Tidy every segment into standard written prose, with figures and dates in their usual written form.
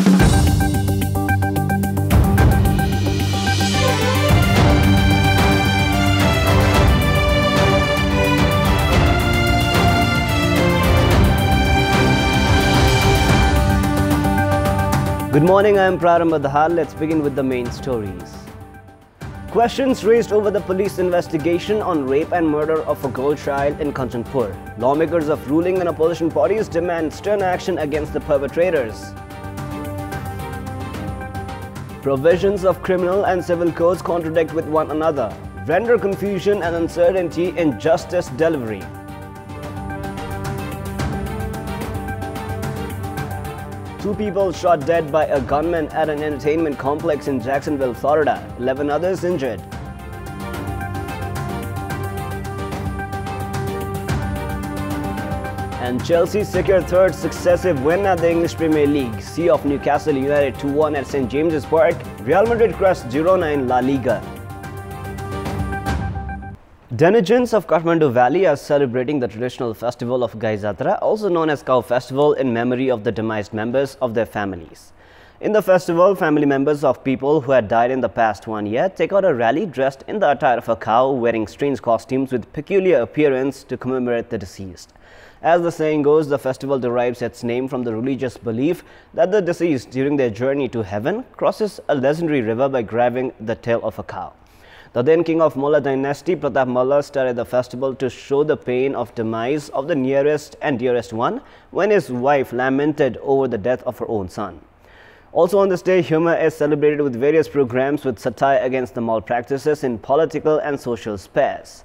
Good morning, I am Prarambha Dahal. Let's begin with the main stories. Questions raised over the police investigation on rape and murder of a girl child in Kanchanpur. Lawmakers of ruling and opposition parties demand stern action against the perpetrators. Provisions of criminal and civil codes contradict with one another. Render confusion and uncertainty in justice delivery. Two people shot dead by a gunman at an entertainment complex in Jacksonville, Florida. 11 others injured. And Chelsea secured third successive win at the English Premier League. Sea of Newcastle United 2-1 at St. James's Park. Real Madrid crushed Girona in La Liga. Denizens of Kathmandu Valley are celebrating the traditional festival of Gai Jatra, also known as Cow Festival, in memory of the demised members of their families. In the festival, family members of people who had died in the past 1 year take out a rally dressed in the attire of a cow, wearing strange costumes with peculiar appearance to commemorate the deceased. As the saying goes, the festival derives its name from the religious belief that the deceased, during their journey to heaven, crosses a legendary river by grabbing the tail of a cow. The then king of Mulla dynasty, Pratap Malla, started the festival to show the pain of demise of the nearest and dearest one when his wife lamented over the death of her own son. Also on this day, humor is celebrated with various programs with satire against the malpractices in political and social spheres.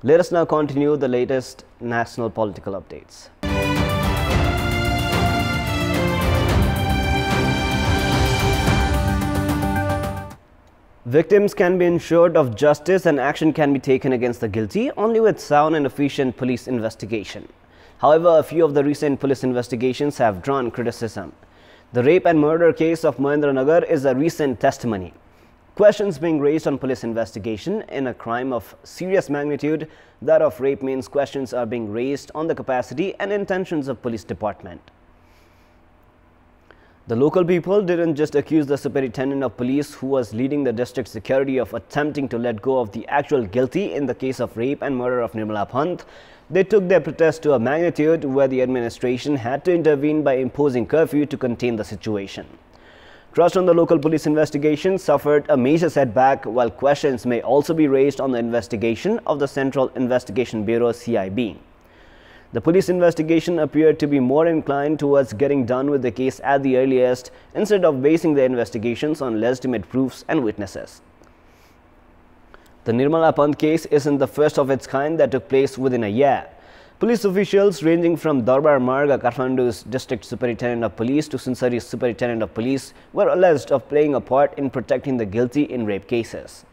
Let us now continue the latest national political updates. Victims can be ensured of justice and action can be taken against the guilty only with sound and efficient police investigation. However, a few of the recent police investigations have drawn criticism. The rape and murder case of Mahendranagar is a recent testimony. Questions being raised on police investigation in a crime of serious magnitude, that of rape, means questions are being raised on the capacity and intentions of police department. The local people didn't just accuse the superintendent of police, who was leading the district security, of attempting to let go of the actual guilty in the case of rape and murder of Nirmala Pant. They took their protest to a magnitude where the administration had to intervene by imposing curfew to contain the situation. Trust on the local police investigation suffered a major setback, while questions may also be raised on the investigation of the Central Investigation Bureau (CIB). The police investigation appeared to be more inclined towards getting done with the case at the earliest, instead of basing their investigations on legitimate proofs and witnesses. The Nirmala Pant case isn't the first of its kind that took place within a year. Police officials ranging from Darbar Marga, Kathmandu's district superintendent of police, to Sunsari's superintendent of police were alleged of playing a part in protecting the guilty in rape cases.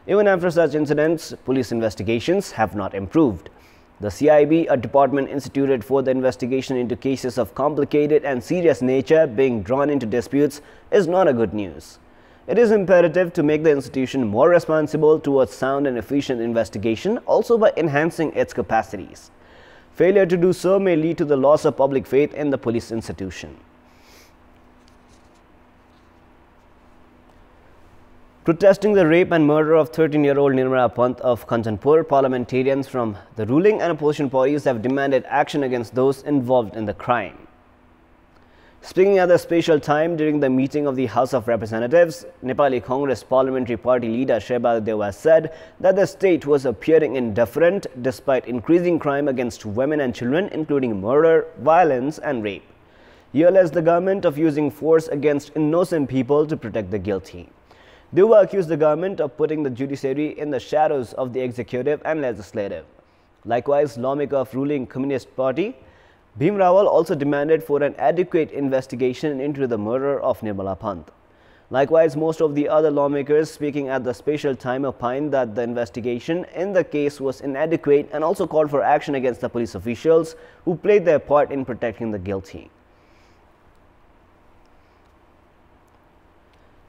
Even after such incidents, police investigations have not improved. The CIB, a department instituted for the investigation into cases of complicated and serious nature being drawn into disputes, is not a good news. It is imperative to make the institution more responsible towards sound and efficient investigation, also by enhancing its capacities. Failure to do so may lead to the loss of public faith in the police institution. Protesting the rape and murder of 13-year-old Nirmala Pant of Kanchanpur, parliamentarians from the ruling and opposition parties have demanded action against those involved in the crime. Speaking at the special time during the meeting of the House of Representatives, Nepali Congress Parliamentary Party leader Sherbal Dewa said that the state was appearing indifferent despite increasing crime against women and children, including murder, violence and rape. He alleged the government of using force against innocent people to protect the guilty. Dewa accused the government of putting the judiciary in the shadows of the executive and legislative. Likewise, lawmaker of ruling Communist Party Bhim Rawal also demanded for an adequate investigation into the murder of Nirmala Pant. Likewise, most of the other lawmakers speaking at the special time opined that the investigation in the case was inadequate and also called for action against the police officials who played their part in protecting the guilty.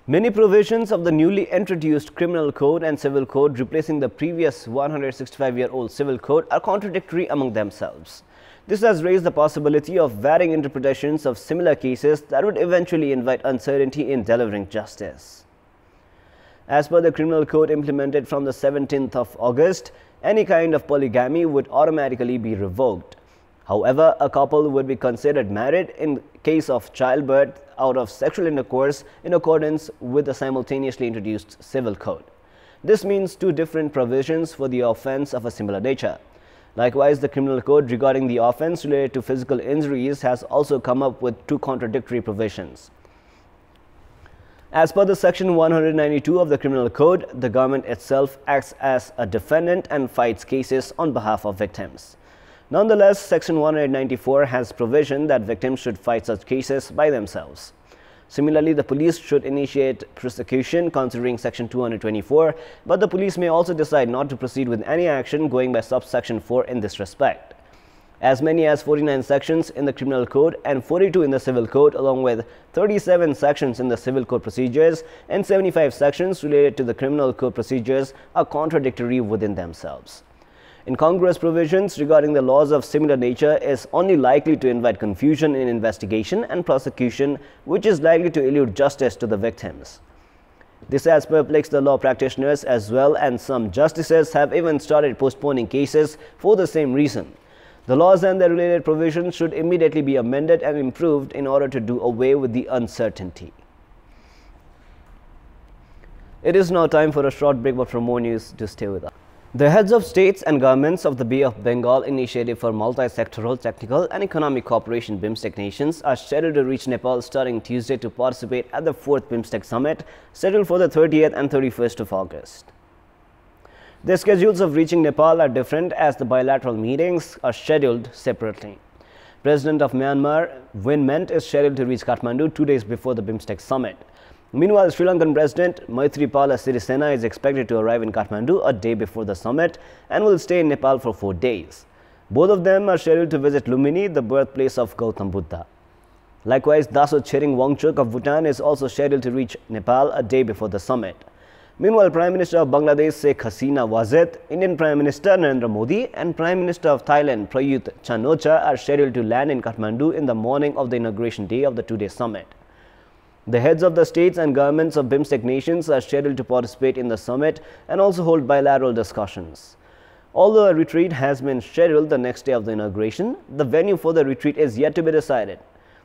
Many provisions of the newly introduced Criminal Code and Civil Code replacing the previous 165-year-old Civil Code are contradictory among themselves. This has raised the possibility of varying interpretations of similar cases that would eventually invite uncertainty in delivering justice. As per the Criminal Code implemented from the 17th of August, any kind of polygamy would automatically be revoked. However, a couple would be considered married in case of childbirth out of sexual intercourse in accordance with the simultaneously introduced Civil Code. This means two different provisions for the offence of a similar nature. Likewise, the Criminal Code regarding the offence related to physical injuries has also come up with two contradictory provisions. As per the Section 192 of the Criminal Code, the government itself acts as a defendant and fights cases on behalf of victims. Nonetheless, Section 194 has provision that victims should fight such cases by themselves. Similarly, the police should initiate prosecution considering Section 224, but the police may also decide not to proceed with any action going by subsection 4 in this respect. As many as 49 sections in the Criminal Code and 42 in the Civil Code, along with 37 sections in the Civil Code procedures and 75 sections related to the Criminal Code procedures, are contradictory within themselves. Incongruous provisions regarding the laws of similar nature is only likely to invite confusion in investigation and prosecution, which is likely to elude justice to the victims. This has perplexed the law practitioners as well, and some justices have even started postponing cases for the same reason. The laws and their related provisions should immediately be amended and improved in order to do away with the uncertainty. It is now time for a short break, but for more news, do stay with us. The heads of states and governments of the Bay of Bengal Initiative for Multi-Sectoral, Technical and Economic Cooperation BIMSTEC nations are scheduled to reach Nepal starting Tuesday to participate at the 4th BIMSTEC Summit, scheduled for the 30th and 31st of August. The schedules of reaching Nepal are different as the bilateral meetings are scheduled separately. President of Myanmar, Win Myint, is scheduled to reach Kathmandu 2 days before the BIMSTEC Summit. Meanwhile, Sri Lankan President Maithripala Sirisena is expected to arrive in Kathmandu a day before the summit and will stay in Nepal for 4 days. Both of them are scheduled to visit Lumini, the birthplace of Gautam Buddha. Likewise, Daso Tshering Wangchuk of Bhutan is also scheduled to reach Nepal a day before the summit. Meanwhile, Prime Minister of Bangladesh Sheikh Hasina Wajid, Indian Prime Minister Narendra Modi and Prime Minister of Thailand Prayut Chan-o-cha are scheduled to land in Kathmandu in the morning of the inauguration day of the 2-day summit. The heads of the states and governments of BIMSTEC nations are scheduled to participate in the summit and also hold bilateral discussions. Although a retreat has been scheduled the next day of the inauguration, the venue for the retreat is yet to be decided.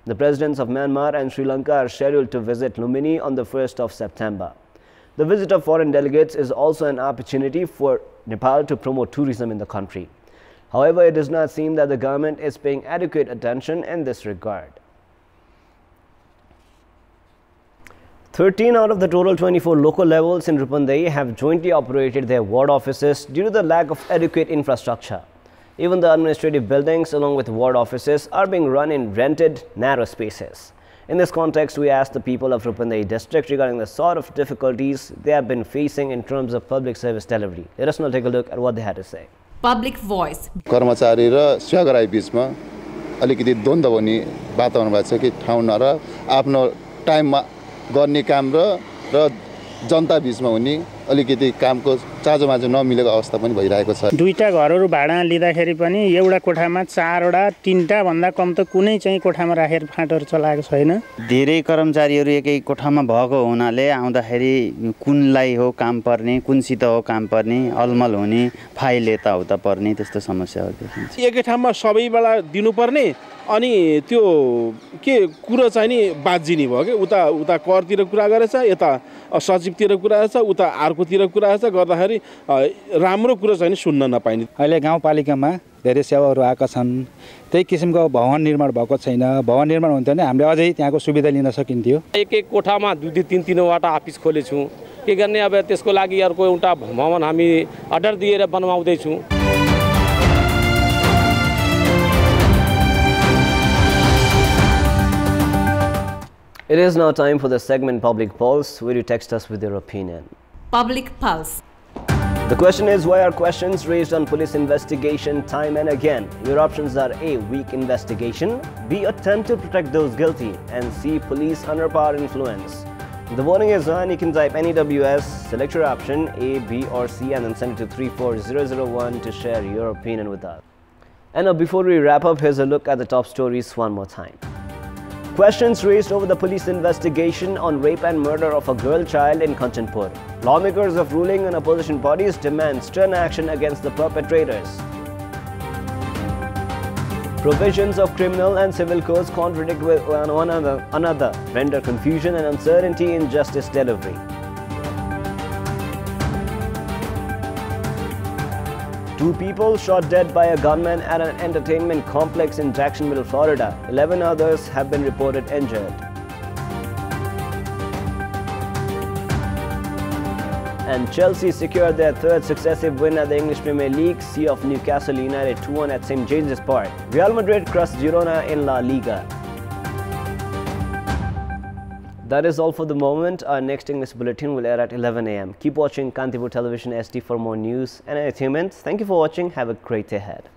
The presidents of Myanmar and Sri Lanka are scheduled to visit Lumini on the 1st of September. The visit of foreign delegates is also an opportunity for Nepal to promote tourism in the country. However, it does not seem that the government is paying adequate attention in this regard. 13 out of the total 24 local levels in Rupandehi have jointly operated their ward offices due to the lack of adequate infrastructure. Even the administrative buildings along with ward offices are being run in rented, narrow spaces. In this context, we asked the people of Rupandehi district regarding the sort of difficulties they have been facing in terms of public service delivery. Let us now take a look at what they had to say. Public voice. कर्मचारी र सेवाग्राही बीचमा अलिकति द्वन्द्व हुने वातावरण भएको छ कि ठाउँ नर आफ्नो टाइममा गर्ने काम र जनता बीचमा हुने अलिकति कामको चाँजोमाझो नमिलेको अवस्था पनि भइरहेको छ। दुईटा घरहरू भाडा लिँदाखेरि पनि एउटा कोठामा 4वटा 3टा भन्दा कम त कुनै चाहिँ कोठामा राखेर फाँटहरू चलाएको छैन। धेरै कर्मचारीहरू एकै कोठामा भएको हुनाले आउँदाखेरि कुनलाई हो काम पर्ने, कुनसित हो काम पर्ने, अलमल हुने, फाइल यताउता पर्ने त्यस्तो समस्याहरू देखिन्छ। एकै ठाउँमा सबैबेला दिनुपर्ने अनि त्यो के कुरा चाहिँ नि बाजिने भयो के उता करतिर कुरा गरेछ, यता सचिवतिर कुरा छ, उता अर्कोतिर कुरा छ, गर्दाखेरि राम्रो कुरा चाहिँ नि सुन्न नपाइने। अहिले गाउँपालिकामा धेरै सेवाहरू आएका छन्, त्यही किसिमको भवन निर्माण भएको छैन। भवन निर्माण हुन्थ्यो भने हामीले अझै त्यहाँको सुविधा लिन सकिन्थ्यो। एक कोठामा 2-3-3वटा अफिस खोलेछौँ, के गर्ने अब त्यसको लागि अर्को एउटा भवन हामी अर्डर दिएर बनवाउँदै छौँ। It is now time for the segment Public Pulse, where you text us with your opinion. Public Pulse. The question is, why are questions raised on police investigation time and again? Your options are A. Weak investigation, B. Attempt to protect those guilty, and C. Police under power influence. The voting is on. You can type any WS, select your option A, B or C and then send it to 34001 to share your opinion with us. And now before we wrap up, here's a look at the top stories one more time. Questions raised over the police investigation on rape and murder of a girl child in Kanchanpur. Lawmakers of ruling and opposition parties demand stern action against the perpetrators. Provisions of criminal and civil codes contradict with one another, render confusion and uncertainty in justice delivery. 2 people shot dead by a gunman at an entertainment complex in Jacksonville, Florida. 11 others have been reported injured. And Chelsea secured their 3rd successive win at the English Premier League, Sea of Newcastle United 2-1 at St. James's Park. Real Madrid crushed Girona in La Liga. That is all for the moment. Our next English bulletin will air at 11 a.m. Keep watching Kantipur Television SD for more news and entertainment. Thank you for watching. Have a great day ahead.